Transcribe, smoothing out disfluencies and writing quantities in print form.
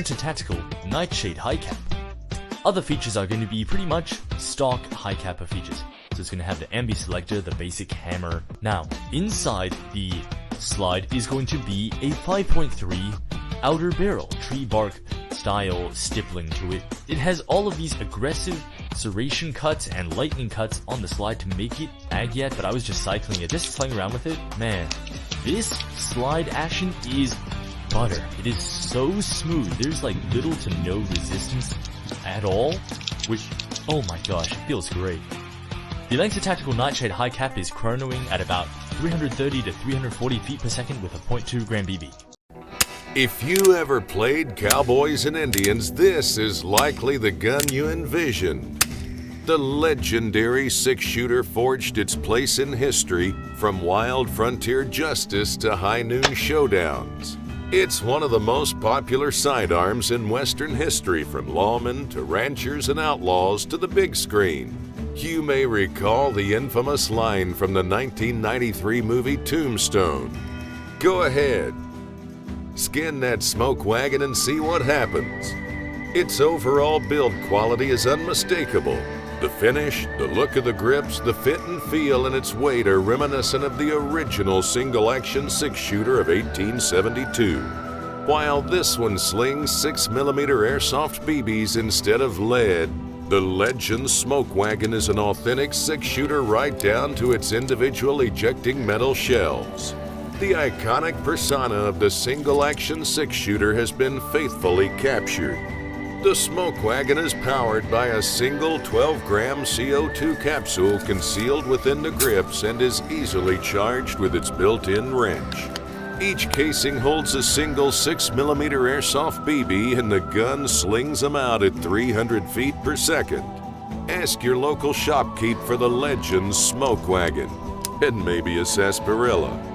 Lancer Tactical Nightshade High Cap. Other features are going to be pretty much stock high capper features. So it's going to have the ambi selector, the basic hammer. Now, inside the slide is going to be a 5.3 outer barrel, tree bark style stippling to it. It has all of these aggressive serration cuts and lightning cuts on the slide to make it ag yet, but I was just cycling it, just playing around with it. Man, this slide action is butter. It is so smooth. There's like little to no resistance at all, which, oh my gosh, it feels great. The Lancer Tactical Nightshade High Cap is chronoing at about 330 to 340 feet per second with a 0.2 gram BB. If you ever played Cowboys and Indians, this is likely the gun you envisioned. The legendary six-shooter forged its place in history from wild frontier justice to high noon showdowns. It's one of the most popular sidearms in Western history, from lawmen to ranchers and outlaws to the big screen. You may recall the infamous line from the 1993 movie Tombstone. Go ahead, skin that smoke wagon and see what happens. Its overall build quality is unmistakable. The finish, the look of the grips, the fit and feel, and its weight are reminiscent of the original single-action six-shooter of 1872. While this one slings 6mm airsoft BBs instead of lead, the Legend Smoke Wagon is an authentic six-shooter right down to its individual ejecting metal shells. The iconic persona of the single-action six-shooter has been faithfully captured. The Smoke Wagon is powered by a single 12-gram CO2 capsule concealed within the grips and is easily charged with its built-in wrench. Each casing holds a single 6mm airsoft BB, and the gun slings them out at 300 feet per second. Ask your local shopkeep for the Legend Smoke Wagon and maybe a sarsaparilla.